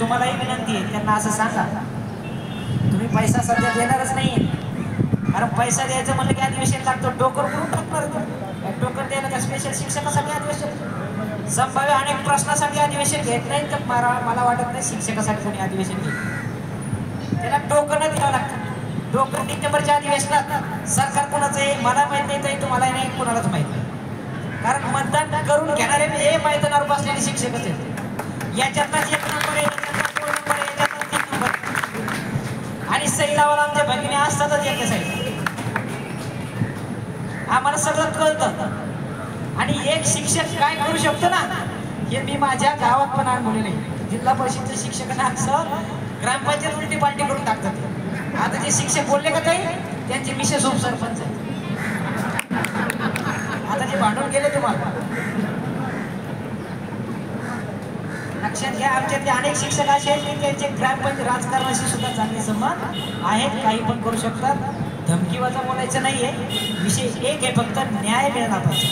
तुम्हालाही विनंती आहे, त्यांना असं सांगा तुम्ही पैसा सध्या देणारच नाहीये, कारण पैसा द्यायचं म्हणलं की अधिवेशन लागतो, टोकन करून टाकणार टोकन द्यायला का स्पेशल शिक्षकासाठी अधिवेशन, संभाव्य अनेक प्रश्नासाठी अधिवेशन घेत नाही तर मला वाटत नाही शिक्षकासाठी कोणी अधिवेशन घेत, त्याला टोकन द्यावं लागतं. टोकन डिसेंबरच्या अधिवेशनात सरकार कोणाचं आहे मला माहित नाही, तर तुम्हाला नाही कोणालाच माहित नाही, कारण मतदान करून घेणारे हे मैदानावर बसलेले शिक्षकच आहेत. याच्यातच एक नंबर आहे, याच्यातच 2 नंबर आहे, याच्यातच 3 नंबर आणि सैलावर आमच्या भगिनी असतातच एका साईड. आम्हाला सगळं कळतं आणि एक शिक्षक काय करू शकतो ना हे मी माझ्या गावात पण अनुभवलेलं आहे. जिल्हा परिषदच्या शिक्षकांना असं ग्रामपंचायत उलटी पालटी करून टाकतात. आता जे शिक्षक बोलले का काही त्यांचे मिसेस उपसरपंच आहेत. आता जे भांडून गेले तुम्हाला लक्षात घ्या. आमच्यातले अनेक शिक्षक असे आहेत की त्यांचे ग्रामपंचायत राजकारणाशी सुद्धा चांगले संबंध आहेत, काही पण करू शकतात. धमकीवाजा बोलायचं नाहीये, विषय एक आहे फक्त न्याय मिळाला पाहिजे.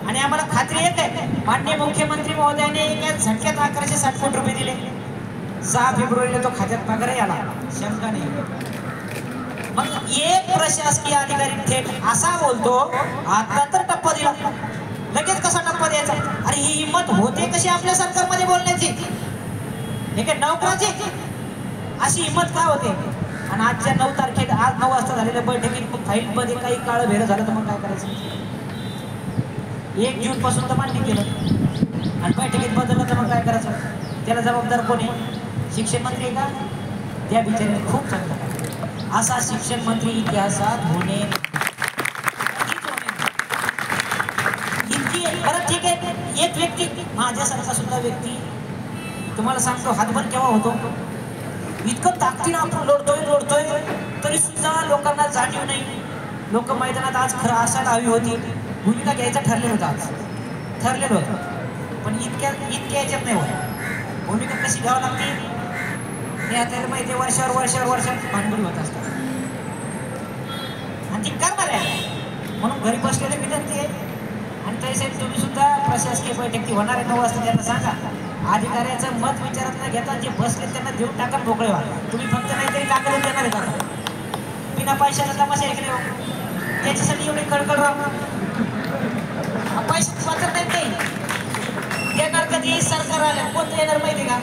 आणि आम्हाला खात्री एक आहे, माननीय मुख्यमंत्री महोदयाने एका झटक्यात 1160 कोटी रुपये दिले. 6 फेब्रुवारीला तो खात्यात पगारही आला, शंका नाही. मग एक प्रशासकीय अधिकारी थेट असा बोलतो आता तर टप्पा दिला, लगेच कसा टप्पा द्यायचा? अरे ही हिंमत होते कशी आपल्या सरकारमध्ये बोलण्याची? हे काय नोकराची अशी हिंमत का होते? आणि आजच्या 9 तारखेला आज 9 वाजता झालेल्या बैठकीत फाईलमध्ये काही काळ भेर झालं तर मग काय करायचं? 1 जून पासून तर मान्य केलं आणि बैठकीत बदललं तर मग काय करायचं? त्याला जबाबदार कोण आहे? शिक्षण मंत्री आहे का? त्या बिचाऱ्याने खूप चांगलं केलं. असा शिक्षण मंत्री इतिहासात होणे इतकी. बरं ठीक आहे, एक व्यक्ती माझ्यासारखा सुद्धा व्यक्ती तुम्हाला सांगतो हातभर केव्हा होतो, इतकं ताकदीनं आपण लढतोय तरी सुद्धा लोकांना जाणीव नाही. लोक मैदानात आज खरं असायला हवी होती, भूमिका घ्यायचं ठरलेलं होतं, पण इतक्या याच्यात नाही होत. भूमिका कशी घ्यावं लागते हे आपल्याला माहिती आहे. वर्षावर भांडवली होत असतात आणि ती करणार आहे म्हणून घरी बसलेले विनंती आहे. आणि तसेच तुम्ही सुद्धा प्रशासकीय बैठक होणार आहे 9 वाजता, त्यांना सांगा अधिकाऱ्याचं मत विचारात न घेता जे बसले त्यांना देऊन टाका, मोकळे व्हा. तुम्ही फक्त नाहीतरी कागद देणार आहे का? बिना पैशाचा तमाशा आहे की नाही? त्याच्यासाठी एवढी कळकळ राहा. पैसे वाचत नाही ते देणार कधी सरकार आलं, कोणतं येणार माहिती का?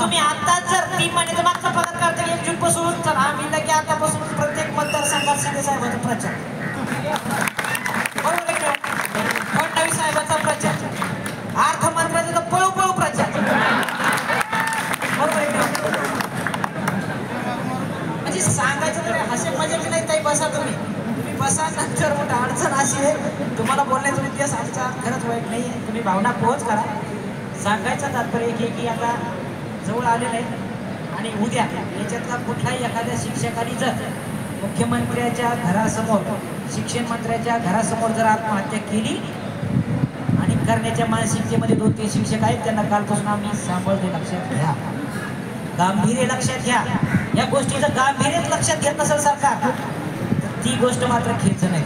तुम्ही आताच जर 3 महिन्याचा मागचा पगार काढता 1 जून पासून, तर आम्ही लगे आतापासून प्रत्येक मतदारसंघात शिंदे साहेबांचा प्रचार, बरोबर आहे? फडणवीस साहेबांचा प्रचार, अर्थमंत्र्याचा पळू प्रचार, बरोबर आहे? म्हणजे सांगायचं तर हसे मजाक नाही. ताई बसा, तुम्ही बसा. नंतर मोठा अडचण अशी आहे, तुम्हाला बोलण्याचा इतिहास आमचा खरंच वाईट नाही आहे, तुम्ही भावना पोहोच करा. सांगायचं तात्पर्य की आता जवळ आलेलं आहे आणि उद्या याच्यातला कुठलाही एखाद्या शिक्षकाने जर मुख्यमंत्र्याच्या घरासमोर, शिक्षण मंत्र्याच्या घरासमोर जर आत्महत्या केली आणि करण्याच्या मानसिकतेमध्ये 2-3 शिक्षक आहेत, त्यांना कालपासून आम्ही सांभाळतो. लक्षात घ्या, गांभीर्य लक्षात घ्या. या गोष्टीचं गांभीर्य लक्षात घेत नसेल सरकार तर ती गोष्ट मात्र खेळचं नाही.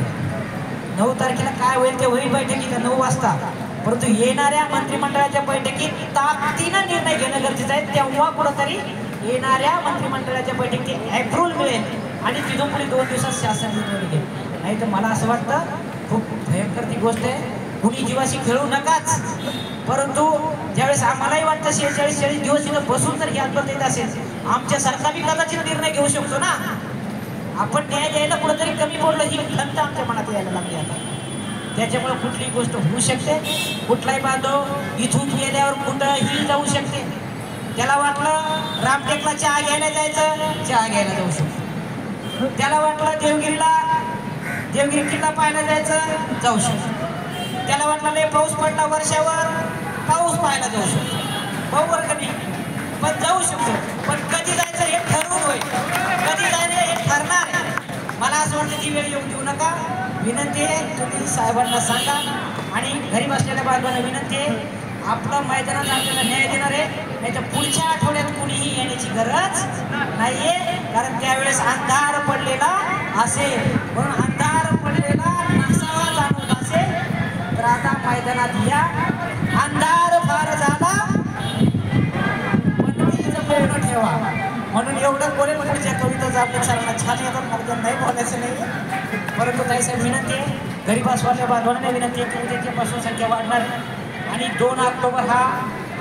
9 तारखेला काय होईल ते होईल बैठकीत 9 वाजता, परंतु येणाऱ्या मंत्रिमंडळाच्या बैठकीत ताकदीनं निर्णय घेणं गरजेचं आहे. तेव्हा कुठंतरी येणाऱ्या मंत्रिमंडळाच्या बैठकीत अप्रूव्हल मिळेल आणि तिथून पुढे 2 दिवसात शासन निर्णय घेईल. नाही तर मला असं वाटतं खूप भयंकर ती गोष्ट आहे. कुणी जीवाशी खेळू नकाच, परंतु ज्यावेळेस आम्हालाही वाटतं 46 दिवस इथं बसून जर याद येत असेल, आमच्यासारखा बी कदाचित निर्णय घेऊ शकतो ना. आपण न्याय द्यायला कुठंतरी कमी पडलं ही खंत आमच्या मनात यायला लागली आता. त्याच्यामुळे कुठलीही गोष्ट होऊ शकते. कुठलाही बांधव इथून गेल्यावर कुठंही जाऊ शकते. त्याला वाटलं रामटेकला चहा घ्यायला जायचं, चहा घ्यायला जाऊ शकतो. त्याला वाटलं देवगिरी किल्ला पाहायला जायचं, जाऊ शकतो. त्याला वाटलं लय पाऊस पडला वर्षावर, पाऊस पाहायला जाऊ शकतो. बरोबर का नाही? पण जाऊ शकतो. पण कधी जायचं हे ठरवून होईल, कधी जायचं हे ठरणार आहे. मला असं वाटतं ती वेळ येऊ देऊ नका. विनंती आहे तुम्ही साहेबांना सांगा आणि घरी बसलेल्या बाळांना विनंती आहे, आपलं मैदानात आपल्याला न्याय देणार आहे. नाही तर पुढच्या आठवड्यात कुणीही येण्याची गरज नाहीये, कारण त्यावेळेस अंधार पडलेला असेल. म्हणून अंधार पडलेला नसावा जाणवत असेल तर आता मैदानात या. अंधार फार झाला जामले सरांना छान येतात, मला नाही बोलायचं नाही. परंतु ताईसाहेब विनंती आहे, गरीबास्वाल्या बांधवांना विनंती आहे की उद्याच्यापासून संख्या वाढणार आणि 2 ऑक्टोबर हा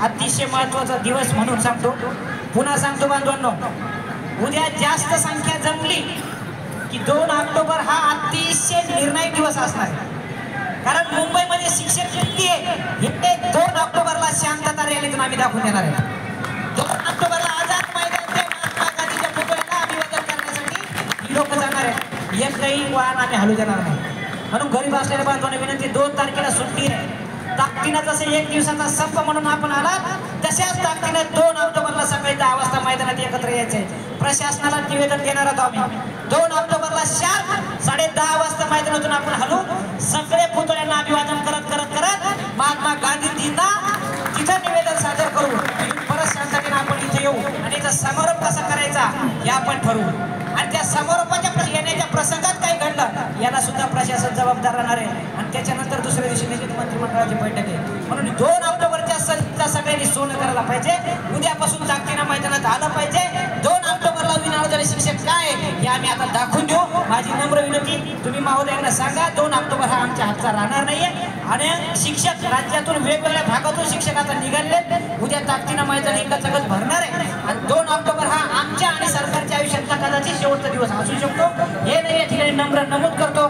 अतिशय महत्त्वाचा दिवस म्हणून सांगतो. पुन्हा सांगतो बांधवांनो, उद्या जास्त संख्या जमली की 2 ऑक्टोबर हा अतिशय निर्णायक दिवस असणार आहे. कारण मुंबईमध्ये शिक्षक किती आहे हे 2 ऑक्टोबरला शांतता रॅलीतून आम्ही दाखवून देणार आहे. 2 ऑक्टोबरला आझाद मैदान ते महात्मा गांधीच्या पुतळ्याला अभिवादन करण्यासाठी ही लोक जाणार आहे. एकही वाहन आम्ही हलू देणार नाही. म्हणून गरीब असलेल्या बांधवांना विनंती, 2 तारखेला सुट्टी आहे. ताकदीनं जसं 1 दिवसाचा संप म्हणून आपण आलात, तशाच ताकदीनं 2 ऑक्टोबरला सकाळी 10 वाजता मैदानात एकत्र यायचंय. प्रशासनाला निवेदन देणार आहोत आम्ही. 2 ऑक्टोबरला शार्प 10:30 वाजता मैदानातून आपण हलू. सगळे पुतळ्यांना अभिवादन करत करत करत महात्मा गांधींना तिथं निवेदन सादर करू. परत शांततेने आपण इथे येऊ आणि याचा समारोप कसा करायचा हे आपण ठरवू. आणि त्या समारोपाच्या येण्याच्या प्रसंगात काय घडलं याला सुद्धा प्रशासन जबाबदार राहणार आहे. आणि त्याच्यानंतर दुसऱ्या दिवशी निश्चित मंत्रिमंडळाची बैठक आहे. म्हणून 2 ऑक्टोबरच्या सणचा सगळ्यांनी सोनं करायला पाहिजे. उद्यापासून ताकदीनं मैदानात आलं पाहिजे. 2 ऑक्टोबरला विनामूल्य शिक्षक काय हे आम्ही आता दाखवून देऊ. माझी नम्र विनंती, तुम्ही महोदयांना सांगा 2 ऑक्टोबर हा आमच्या हातचा राहणार नाहीये. आणि शिक्षक राज्यातून वेगवेगळ्या भागातून शिक्षक आता निघाले. उद्या ताकदीनं मैदान एकच भरणार आहे. आणि 2 ऑक्टोबर हा आमच्या आणि सरकारच्या आयुष्यातला कदाचित शेवटचा दिवस असू शकतो. हे नाही या ठिकाणी नम्र नमूद करतो.